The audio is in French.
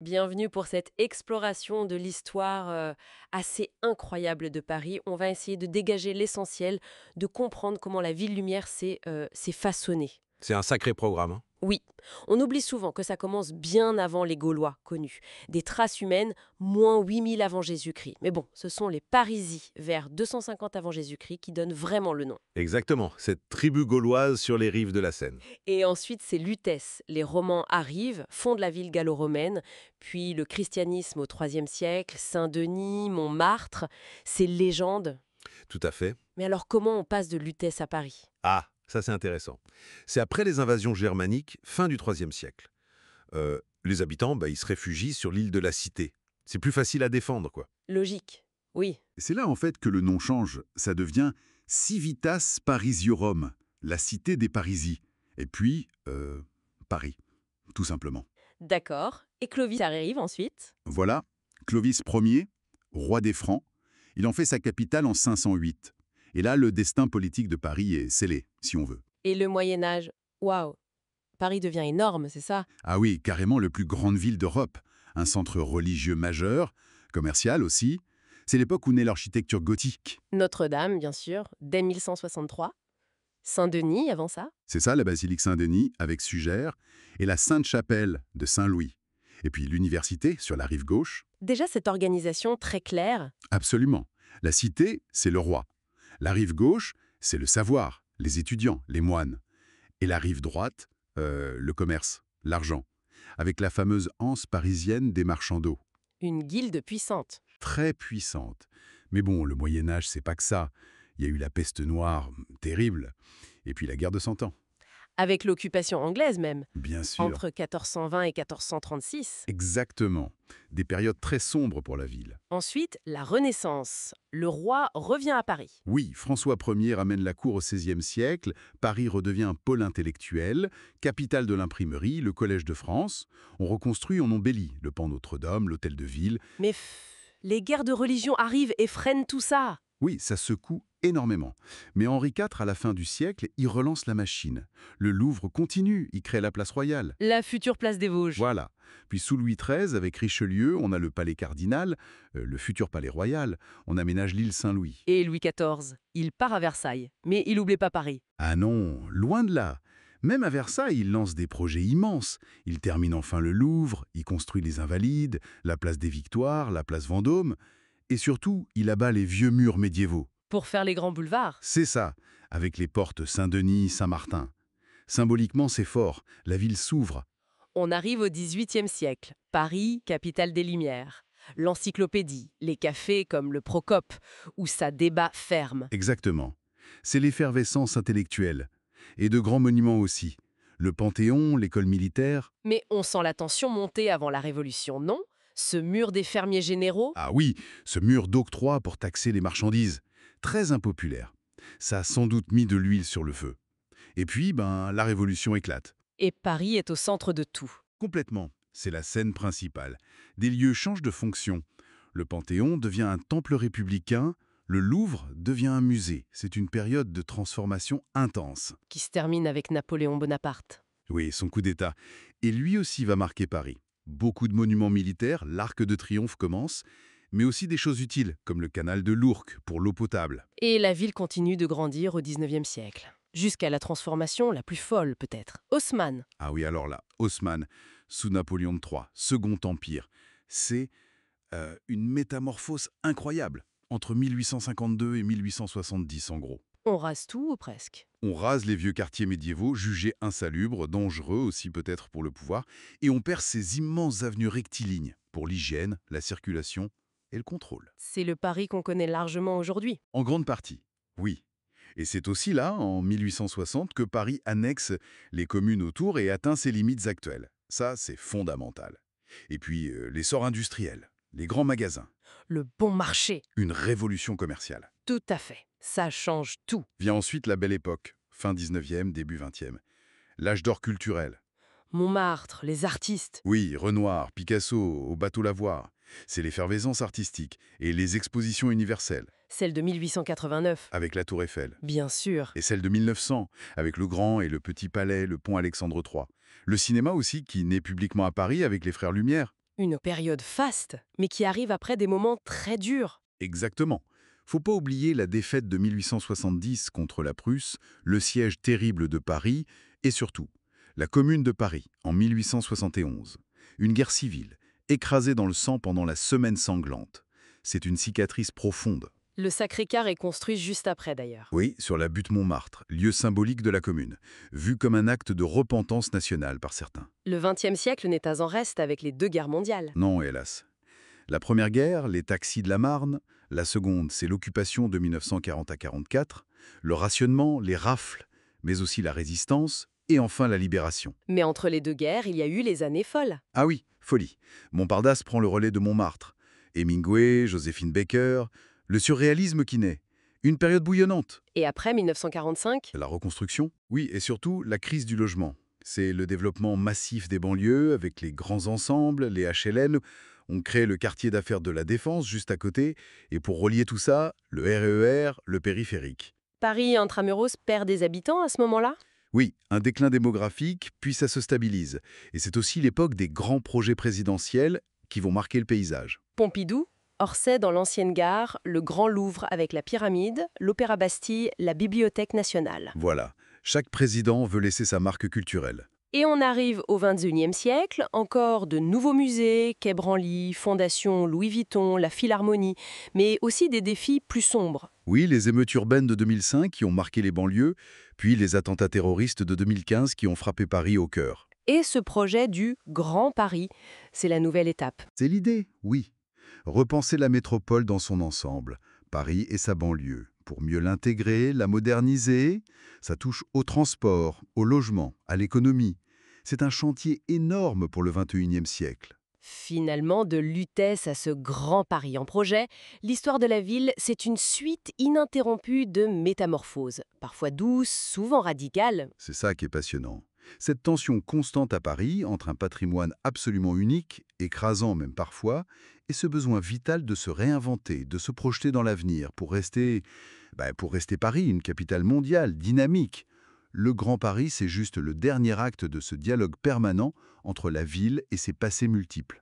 Bienvenue pour cette exploration de l'histoire assez incroyable de Paris. On va essayer de dégager l'essentiel, de comprendre comment la ville lumière s'est façonnée. C'est un sacré programme, hein. Oui, on oublie souvent que ça commence bien avant les Gaulois connus. Des traces humaines, moins 8000 avant Jésus-Christ. Mais bon, ce sont les Parisis, vers 250 avant Jésus-Christ, qui donnent vraiment le nom. Exactement, cette tribu gauloise sur les rives de la Seine. Et ensuite, c'est Lutèce. Les Romans arrivent, fondent la ville gallo-romaine, puis le christianisme au IIIe siècle, Saint-Denis, Montmartre, ces légendes. Tout à fait. Mais alors comment on passe de Lutèce à Paris? Ah, ça c'est intéressant. C'est après les invasions germaniques, fin du IIIe siècle. Les habitants, ils se réfugient sur l'île de la Cité. C'est plus facile à défendre, quoi. Logique, oui. C'est là en fait que le nom change. Ça devient Civitas Parisiorum, la cité des Parisis. Et puis, Paris, tout simplement. D'accord. Et Clovis arrive ensuite. Voilà, Clovis Ier, roi des Francs, il en fait sa capitale en 508. Et là, le destin politique de Paris est scellé, si on veut. Et le Moyen-Âge. Waouh. Paris devient énorme, c'est ça? Ah oui, carrément le plus grande ville d'Europe. Un centre religieux majeur, commercial aussi. C'est l'époque où naît l'architecture gothique. Notre-Dame, bien sûr, dès 1163. Saint-Denis, avant ça. C'est ça, la basilique Saint-Denis, avec Sugère, et la Sainte-Chapelle de Saint-Louis. Et puis l'université, sur la rive gauche. Déjà cette organisation très claire. Absolument. La cité, c'est le roi. La rive gauche, c'est le savoir, les étudiants, les moines. Et la rive droite, le commerce, l'argent. Avec la fameuse anse parisienne des marchands d'eau. Une guilde puissante. Très puissante. Mais bon, le Moyen-Âge, c'est pas que ça. Il y a eu la peste noire, terrible. Et puis la guerre de Cent Ans. Avec l'occupation anglaise même, Bien sûr. entre 1420 et 1436. Exactement. Des périodes très sombres pour la ville. Ensuite, la Renaissance. Le roi revient à Paris. Oui, François Ier ramène la cour au XVIe siècle, Paris redevient un pôle intellectuel, capitale de l'imprimerie, le Collège de France. On reconstruit, on embellit le pan Notre-Dame, l'hôtel de ville. Mais les guerres de religion arrivent et freinent tout ça. Oui, ça secoue énormément. Mais Henri IV, à la fin du siècle, il relance la machine. Le Louvre continue, il crée la place royale. La future place des Vosges. Voilà. Puis sous Louis XIII, avec Richelieu, on a le palais cardinal, le futur palais royal. On aménage l'île Saint-Louis. Et Louis XIV, il part à Versailles. Mais il n'oublie pas Paris. Ah non, loin de là. Même à Versailles, il lance des projets immenses. Il termine enfin le Louvre, il construit les Invalides, la place des Victoires, la place Vendôme. Et surtout, il abat les vieux murs médiévaux. Pour faire les grands boulevards. C'est ça, avec les portes Saint-Denis, Saint-Martin. Symboliquement, c'est fort. La ville s'ouvre. On arrive au XVIIIe siècle. Paris, capitale des Lumières. L'encyclopédie, les cafés comme le Procope, où ça débat ferme. Exactement. C'est l'effervescence intellectuelle. Et de grands monuments aussi. Le Panthéon, l'école militaire. Mais on sent la tension monter avant la Révolution, non? Ce mur des fermiers généraux? Ah oui, ce mur d'octroi pour taxer les marchandises. Très impopulaire. Ça a sans doute mis de l'huile sur le feu. Et puis, la révolution éclate. Et Paris est au centre de tout. Complètement. C'est la scène principale. Des lieux changent de fonction. Le Panthéon devient un temple républicain. Le Louvre devient un musée. C'est une période de transformation intense. Qui se termine avec Napoléon Bonaparte. Oui, son coup d'État. Et lui aussi va marquer Paris. Beaucoup de monuments militaires, l'Arc de Triomphe commence, mais aussi des choses utiles, comme le canal de l'Ourcq pour l'eau potable. Et la ville continue de grandir au XIXe siècle. Jusqu'à la transformation la plus folle, peut-être. Haussmann. Ah oui, alors là, Haussmann, sous Napoléon III, Second Empire, c'est une métamorphose incroyable, entre 1852 et 1870 en gros. On rase tout ou presque. On rase les vieux quartiers médiévaux, jugés insalubres, dangereux aussi peut-être pour le pouvoir, et on perd ces immenses avenues rectilignes pour l'hygiène, la circulation et le contrôle. C'est le Paris qu'on connaît largement aujourd'hui. En grande partie, oui. Et c'est aussi là, en 1860, que Paris annexe les communes autour et atteint ses limites actuelles. Ça, c'est fondamental. Et puis, l'essor industriel, les grands magasins, Le bon marché. une révolution commerciale. Tout à fait. Ça change tout. Vient ensuite la Belle Époque, fin 19e, début 20e. L'âge d'or culturel. Montmartre, les artistes. Oui, Renoir, Picasso, au bateau Lavoir. C'est l'effervescence artistique et les expositions universelles, Celle de 1889. avec la Tour Eiffel. Bien sûr. Et celle de 1900, avec le Grand et le Petit Palais, le pont Alexandre III. Le cinéma aussi, qui naît publiquement à Paris avec les Frères Lumière. Une période faste, mais qui arrive après des moments très durs. Exactement. Faut pas oublier la défaite de 1870 contre la Prusse, le siège terrible de Paris et surtout, la Commune de Paris en 1871. Une guerre civile, écrasée dans le sang pendant la Semaine sanglante. C'est une cicatrice profonde. Le Sacré-Cœur est construit juste après d'ailleurs. Oui, sur la butte Montmartre, lieu symbolique de la Commune, vu comme un acte de repentance nationale par certains. Le XXe siècle n'est pas en reste avec les 2 guerres mondiales. Non, hélas. La première guerre, les taxis de la Marne. La seconde, c'est l'occupation de 1940 à 44. Le rationnement, les rafles, mais aussi la résistance. Et enfin, la libération. Mais entre les 2 guerres, il y a eu les années folles. Ah oui, folie. Montparnasse prend le relais de Montmartre. Hemingway, Joséphine Baker, le surréalisme qui naît. Une période bouillonnante. Et après 1945, La reconstruction. Oui, et surtout, la crise du logement. C'est le développement massif des banlieues avec les grands ensembles, les HLN. On crée le quartier d'affaires de la Défense juste à côté. Et pour relier tout ça, le RER, le périphérique. Paris intramuros perd des habitants à ce moment-là? Oui, un déclin démographique, puis ça se stabilise. Et c'est aussi l'époque des grands projets présidentiels qui vont marquer le paysage. Pompidou, Orsay dans l'ancienne gare, le Grand Louvre avec la pyramide, l'Opéra Bastille, la Bibliothèque nationale. Voilà, chaque président veut laisser sa marque culturelle. Et on arrive au XXIe siècle, encore de nouveaux musées, Quai Branly, Fondation Louis Vuitton, la Philharmonie, mais aussi des défis plus sombres. Oui, les émeutes urbaines de 2005 qui ont marqué les banlieues, puis les attentats terroristes de 2015 qui ont frappé Paris au cœur. Et ce projet du Grand Paris, c'est la nouvelle étape. C'est l'idée, oui. Repenser la métropole dans son ensemble, Paris et sa banlieue, pour mieux l'intégrer, la moderniser. Ça touche au transport, au logement, à l'économie. C'est un chantier énorme pour le XXIe siècle. Finalement, de Lutèce à ce Grand Paris en projet, l'histoire de la ville, c'est une suite ininterrompue de métamorphoses, parfois douces, souvent radicales. C'est ça qui est passionnant. Cette tension constante à Paris entre un patrimoine absolument unique, écrasant même parfois, et ce besoin vital de se réinventer, de se projeter dans l'avenir pour rester Paris, une capitale mondiale, dynamique. Le Grand Paris, c'est juste le dernier acte de ce dialogue permanent entre la ville et ses passés multiples.